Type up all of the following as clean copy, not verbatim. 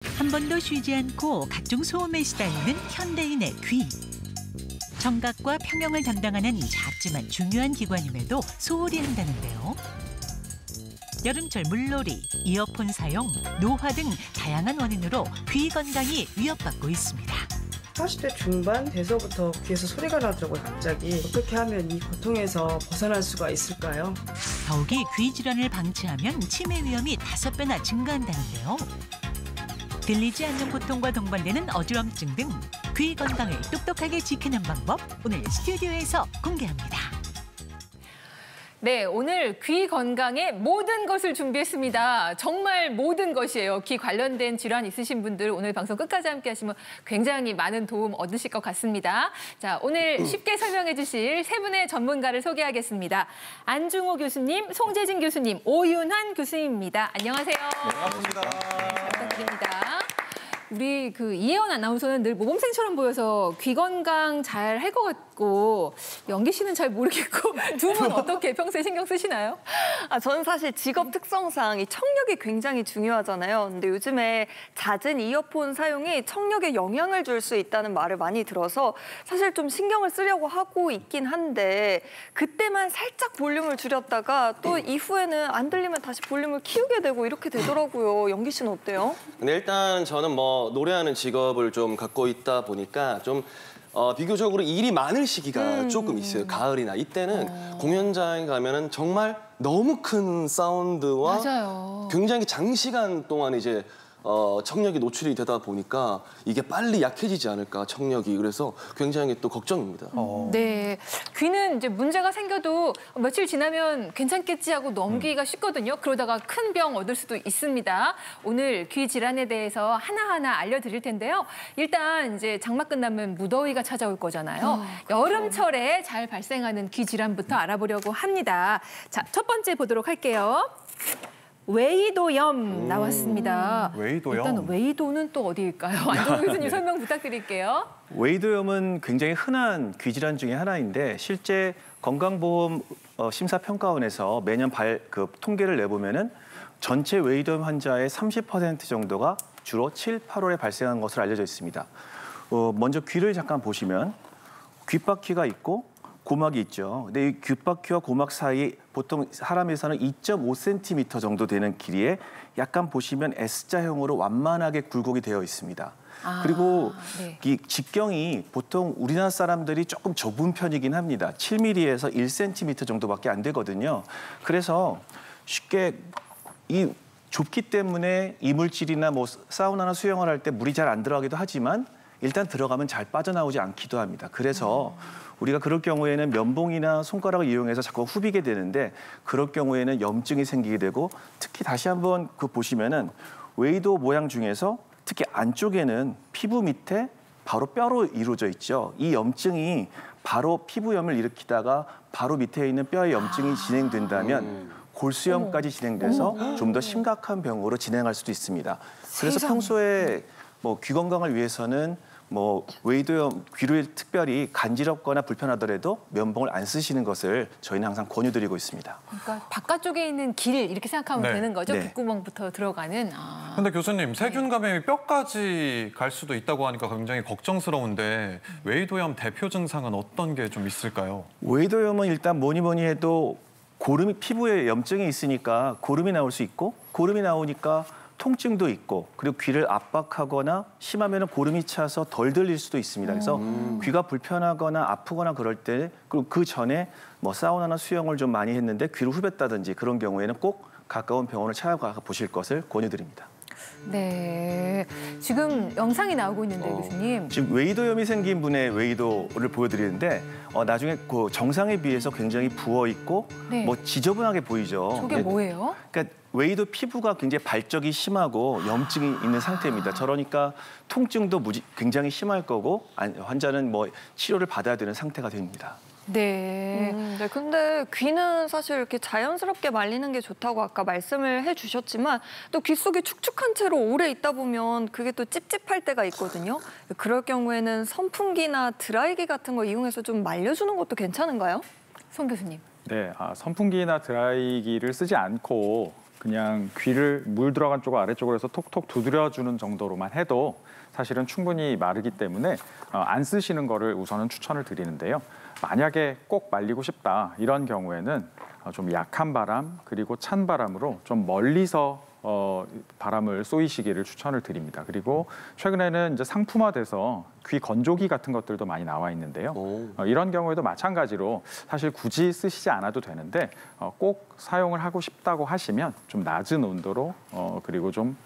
한 번도 쉬지 않고 각종 소음에 시달리는 현대인의 귀. 청각과 평형을 담당하는 작지만 중요한 기관임에도 소홀히 한다는데요. 여름철 물놀이, 이어폰 사용, 노화 등 다양한 원인으로 귀 건강이 위협받고 있습니다. 40대 중반 돼서부터 귀에서 소리가 나더라고요, 갑자기. 어떻게 하면 이 고통에서 벗어날 수가 있을까요? 더욱이 귀 질환을 방치하면 치매 위험이 5배나 증가한다는데요. 들리지 않는 고통과 동반되는 어지럼증 등 귀 건강을 똑똑하게 지키는 방법, 오늘 스튜디오에서 공개합니다. 네, 오늘 귀 건강의 모든 것을 준비했습니다. 정말 모든 것이에요. 귀 관련된 질환 있으신 분들 오늘 방송 끝까지 함께 하시면 굉장히 많은 도움 얻으실 것 같습니다. 자, 오늘 쉽게 설명해 주실 세 분의 전문가를 소개하겠습니다. 안중호 교수님, 송재진 교수님, 오윤환 교수님입니다. 안녕하세요. 네, 반갑습니다. 잘 부탁드립니다. 우리 이혜원 아나운서는 늘 모범생처럼 보여서 귀 건강 잘 할 것 같고 연기 씨는 잘 모르겠고 두 분 어떻게 평소에 신경 쓰시나요? 저는 사실 직업 특성상 이 청력이 굉장히 중요하잖아요. 근데 요즘에 잦은 이어폰 사용이 청력에 영향을 줄 수 있다는 말을 많이 들어서 사실 좀 신경을 쓰려고 하고 있긴 한데 그때만 살짝 볼륨을 줄였다가 또 이후에는 안 들리면 다시 볼륨을 키우게 되고 이렇게 되더라고요. 연기 씨는 어때요? 근데 일단 저는 노래하는 직업을 좀 갖고 있다 보니까 좀 비교적으로 일이 많을 시기가 조금 있어요. 가을이나 이때는 공연장에 가면은 정말 너무 큰 사운드와 맞아요. 굉장히 장시간 동안 이제 청력이 노출이 되다 보니까 이게 빨리 약해지지 않을까, 청력이. 그래서 굉장히 또 걱정입니다. 네, 귀는 이제 문제가 생겨도 며칠 지나면 괜찮겠지 하고 넘기기가 쉽거든요. 그러다가 큰 병 얻을 수도 있습니다. 오늘 귀 질환에 대해서 하나하나 알려드릴 텐데요. 일단 이제 장마 끝나면 무더위가 찾아올 거잖아요. 여름철에 잘 발생하는 귀 질환부터 알아보려고 합니다. 자, 첫 번째 보도록 할게요. 웨이도염 나왔습니다. 웨이도염? 일단 웨이도는 또 어디일까요? 안정호 교수님 설명 부탁드릴게요. 웨이도염은 굉장히 흔한 귀질환 중에 하나인데 실제 건강보험 심사평가원에서 매년 통계를 내보면은 전체 웨이도염 환자의 30% 정도가 주로 7, 8월에 발생한 것으로 알려져 있습니다. 먼저 귀를 잠깐 보시면 귓바퀴가 있고 고막이 있죠. 근데 이 귓바퀴와 고막 사이 보통 사람에서는 2.5cm 정도 되는 길이에 약간 보시면 S자형으로 완만하게 굴곡이 되어 있습니다. 그리고 네. 이 직경이 보통 우리나라 사람들이 조금 좁은 편이긴 합니다. 7mm에서 1cm 정도밖에 안 되거든요. 그래서 쉽게 이 좁기 때문에 이물질이나 사우나나 수영을 할 때 물이 잘 안 들어가기도 하지만 일단 들어가면 잘 빠져나오지 않기도 합니다. 그래서 우리가 그럴 경우에는 면봉이나 손가락을 이용해서 자꾸 후비게 되는데 그럴 경우에는 염증이 생기게 되고 특히 다시 한번 보시면은 웨이도 모양 중에서 특히 안쪽에는 피부 밑에 바로 뼈로 이루어져 있죠. 이 염증이 바로 피부염을 일으키다가 바로 밑에 있는 뼈의 염증이 진행된다면 골수염까지 진행돼서 좀 더 심각한 병으로 진행할 수도 있습니다. 그래서 평소에 귀 건강을 위해서는 웨이도염, 귀를 특별히 간지럽거나 불편하더라도 면봉을 안 쓰시는 것을 저희는 항상 권유드리고 있습니다. 그러니까 바깥쪽에 있는 길 이렇게 생각하면 네. 되는 거죠? 네. 귓구멍부터 들어가는. 근데 교수님, 세균 감염이 뼈까지 갈 수도 있다고 하니까 굉장히 걱정스러운데 웨이도염 대표 증상은 어떤 게 좀 있을까요? 웨이도염은 일단 뭐니 해도 피부에 염증이 있으니까 고름이 나올 수 있고 고름이 나오니까 통증도 있고 그리고 귀를 압박하거나 심하면 고름이 차서 덜 들릴 수도 있습니다. 그래서 귀가 불편하거나 아프거나 그럴 때 그리고 그 전에 사우나나 수영을 좀 많이 했는데 귀를 후볐다든지 그런 경우에는 꼭 가까운 병원을 찾아가 보실 것을 권유드립니다. 네, 지금 영상이 나오고 있는데 교수님. 지금 웨이도염이 생긴 분의 웨이도를 보여드리는데 나중에 정상에 비해서 굉장히 부어 있고 네. 지저분하게 보이죠. 저게 뭐예요? 그러니까 웨이도 피부가 굉장히 발적이 심하고 염증이 있는 상태입니다. 저러니까 통증도 굉장히 심할 거고 환자는 치료를 받아야 되는 상태가 됩니다. 네. 네, 근데 귀는 사실 이렇게 자연스럽게 말리는 게 좋다고 아까 말씀을 해주셨지만 또 귀 속에 축축한 채로 오래 있다 보면 그게 또 찝찝할 때가 있거든요. 그럴 경우에는 선풍기나 드라이기 같은 거 이용해서 좀 말려주는 것도 괜찮은가요? 송 교수님. 네, 선풍기나 드라이기를 쓰지 않고 그냥 귀를 물 들어간 쪽 아래쪽으로 해서 톡톡 두드려주는 정도로만 해도 사실은 충분히 마르기 때문에 안 쓰시는 거를 우선은 추천을 드리는데요. 만약에 꼭 말리고 싶다 이런 경우에는 좀 약한 바람 그리고 찬 바람으로 좀 멀리서 바람을 쏘이시기를 추천을 드립니다. 그리고 최근에는 이제 상품화돼서 귀 건조기 같은 것들도 많이 나와 있는데요. 이런 경우에도 마찬가지로 사실 굳이 쓰시지 않아도 되는데 꼭 사용을 하고 싶다고 하시면 좀 낮은 온도로 그리고 좀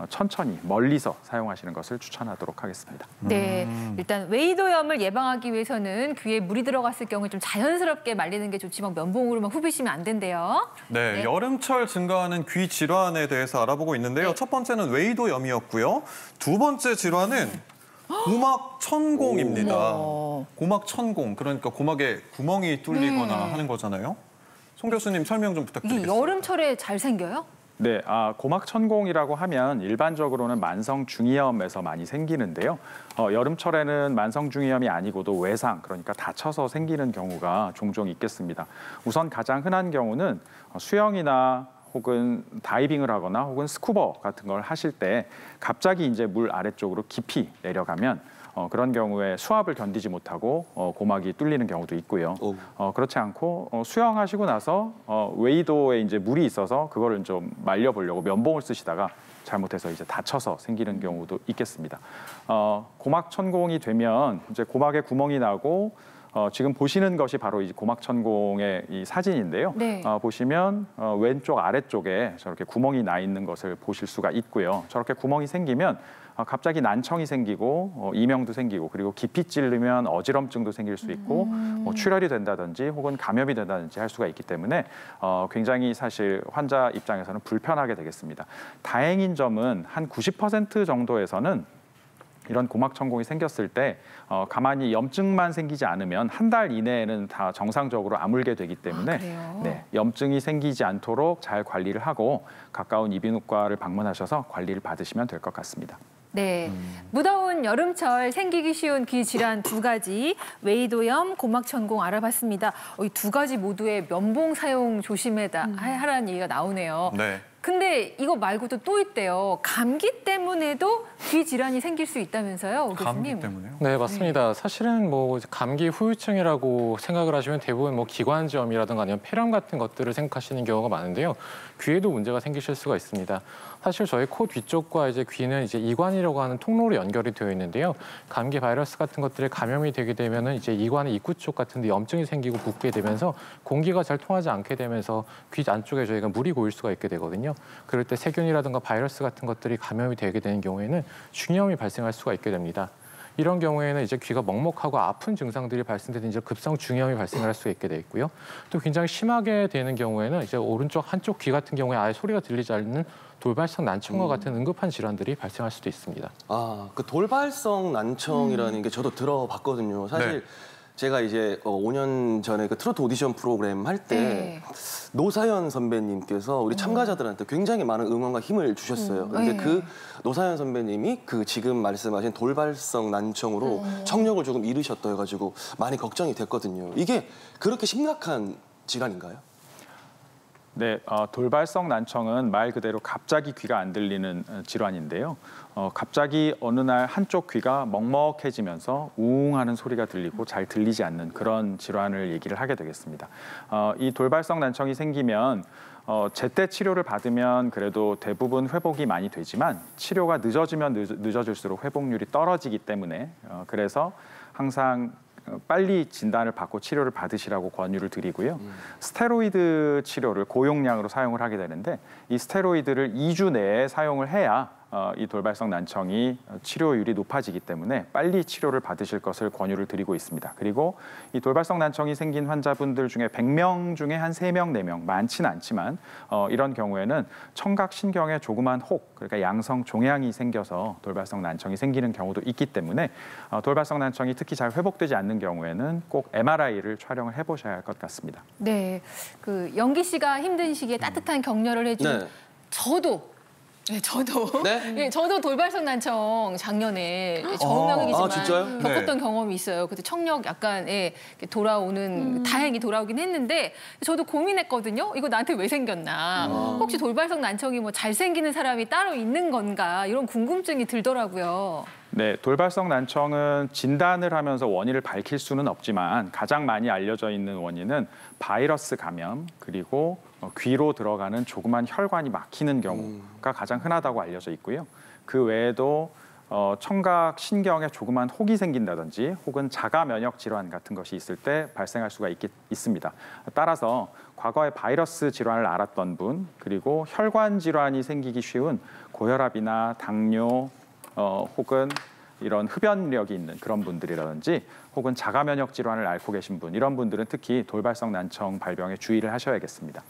천천히 멀리서 사용하시는 것을 추천하도록 하겠습니다. 네, 일단 웨이도염을 예방하기 위해서는 귀에 물이 들어갔을 경우에 좀 자연스럽게 말리는 게 좋지만 면봉으로만 후비시면 안 된대요. 네, 여름철 증가하는 귀 질환에 대해서 알아보고 있는데요. 첫 번째는 웨이도염이었고요. 두 번째 질환은 고막천공입니다. 고막천공, 그러니까 고막에 구멍이 뚫리거나 하는 거잖아요. 송 교수님 설명 좀 이게 부탁드리겠습니다. 여름철에 잘 생겨요? 네, 고막천공이라고 하면 일반적으로는 만성중이염에서 많이 생기는데요. 여름철에는 만성중이염이 아니고도 외상, 그러니까 다쳐서 생기는 경우가 종종 있겠습니다. 우선 가장 흔한 경우는 수영이나 혹은 다이빙을 하거나 혹은 스쿠버 같은 걸 하실 때 갑자기 이제 물 아래쪽으로 깊이 내려가면 그런 경우에 수압을 견디지 못하고 고막이 뚫리는 경우도 있고요. 그렇지 않고 수영하시고 나서 웨이도에 이제 물이 있어서 그거를 좀 말려보려고 면봉을 쓰시다가 잘못해서 이제 다쳐서 생기는 경우도 있겠습니다. 고막천공이 되면 이제 고막에 구멍이 나고 지금 보시는 것이 바로 이 고막천공의 이 사진인데요. 네. 보시면 왼쪽 아래쪽에 저렇게 구멍이 나 있는 것을 보실 수가 있고요. 저렇게 구멍이 생기면 갑자기 난청이 생기고 이명도 생기고 그리고 깊이 찌르면 어지럼증도 생길 수 있고 출혈이 된다든지 혹은 감염이 된다든지 할 수가 있기 때문에 굉장히 사실 환자 입장에서는 불편하게 되겠습니다. 다행인 점은 한 90% 정도에서는 이런 고막천공이 생겼을 때 가만히 염증만 생기지 않으면 한 달 이내에는 다 정상적으로 아물게 되기 때문에 네, 염증이 생기지 않도록 잘 관리를 하고 가까운 이비인후과를 방문하셔서 관리를 받으시면 될 것 같습니다. 네, 무더운 여름철 생기기 쉬운 귀 질환 두 가지, 웨이도염, 고막천공 알아봤습니다. 이 두 가지 모두의 면봉 사용 조심하라는 얘기가 나오네요. 네. 근데 이거 말고도 또 있대요. 감기 때문에도 귀 질환이 생길 수 있다면서요, 교수님? 감기 때문에요? 네, 맞습니다. 사실은 뭐 감기 후유증이라고 생각을 하시면 대부분 뭐 기관지염이라든가 아니면 폐렴 같은 것들을 생각하시는 경우가 많은데요. 귀에도 문제가 생기실 수가 있습니다. 사실 저희 코 뒤쪽과 이제 귀는 이제 이관이라고 하는 통로로 연결이 되어 있는데요. 감기 바이러스 같은 것들에 감염이 되게 되면은 이제 이관의 입구 쪽 같은 데 염증이 생기고 붓게 되면서 공기가 잘 통하지 않게 되면서 귀 안쪽에 저희가 물이 고일 수가 있게 되거든요. 그럴 때 세균이라든가 바이러스 같은 것들이 감염이 되게 되는 경우에는 중이염이 발생할 수가 있게 됩니다. 이런 경우에는 이제 귀가 먹먹하고 아픈 증상들이 발생되는 이제 급성 중이염이 발생할 수 있게 돼 있고요. 또 굉장히 심하게 되는 경우에는 이제 오른쪽 한쪽 귀 같은 경우에 아예 소리가 들리지 않는 돌발성 난청과 같은 응급한 질환들이 발생할 수도 있습니다. 그 돌발성 난청이라는 게 저도 들어봤거든요. 사실 제가 이제 5년 전에 그 트로트 오디션 프로그램 할 때 노사연 선배님께서 우리 참가자들한테 굉장히 많은 응원과 힘을 주셨어요. 근데 그 노사연 선배님이 그 지금 말씀하신 돌발성 난청으로 청력을 조금 잃으셨다 해가지고 많이 걱정이 됐거든요. 이게 그렇게 심각한 질환인가요? 네, 돌발성 난청은 말 그대로 갑자기 귀가 안 들리는 질환인데요. 갑자기 어느 날 한쪽 귀가 먹먹해지면서 우웅하는 소리가 들리고 잘 들리지 않는 그런 질환을 얘기를 하게 되겠습니다. 이 돌발성 난청이 생기면 제때 치료를 받으면 그래도 대부분 회복이 많이 되지만 치료가 늦어지면 늦어질수록 회복률이 떨어지기 때문에 그래서 항상 빨리 진단을 받고 치료를 받으시라고 권유를 드리고요. 스테로이드 치료를 고용량으로 사용을 하게 되는데 이 스테로이드를 2주 내에 사용을 해야 이 돌발성 난청이 치료율이 높아지기 때문에 빨리 치료를 받으실 것을 권유를 드리고 있습니다. 그리고 이 돌발성 난청이 생긴 환자분들 중에 100명 중에 한 3명, 4명, 많지는 않지만 이런 경우에는 청각신경에 조그만 혹, 그러니까 양성 종양이 생겨서 돌발성 난청이 생기는 경우도 있기 때문에 돌발성 난청이 특히 잘 회복되지 않는 경우에는 꼭 MRI를 촬영을 해보셔야 할 것 같습니다. 네, 그 영기 씨가 힘든 시기에 따뜻한 격려를 해준 저도 네, 저도. 네? 예, 저도 돌발성 난청 작년에 저명이지만 진짜요? 겪었던 경험이 있어요. 그때 청력 약간 돌아오는 다행히 돌아오긴 했는데 저도 고민했거든요. 이거 나한테 왜 생겼나? 혹시 돌발성 난청이 뭐 잘생기는 사람이 따로 있는 건가? 이런 궁금증이 들더라고요. 네, 돌발성 난청은 진단을 하면서 원인을 밝힐 수는 없지만 가장 많이 알려져 있는 원인은 바이러스 감염 그리고 귀로 들어가는 조그만 혈관이 막히는 경우가 가장 흔하다고 알려져 있고요. 그 외에도 청각 신경에 조그만 혹이 생긴다든지 혹은 자가 면역 질환 같은 것이 있을 때 발생할 수가 있습니다. 따라서 과거에 바이러스 질환을 앓았던 분 그리고 혈관 질환이 생기기 쉬운 고혈압이나 당뇨 혹은 이런 흡연력이 있는 그런 분들이라든지 혹은 자가 면역 질환을 앓고 계신 분 이런 분들은 특히 돌발성 난청 발병에 주의를 하셔야겠습니다.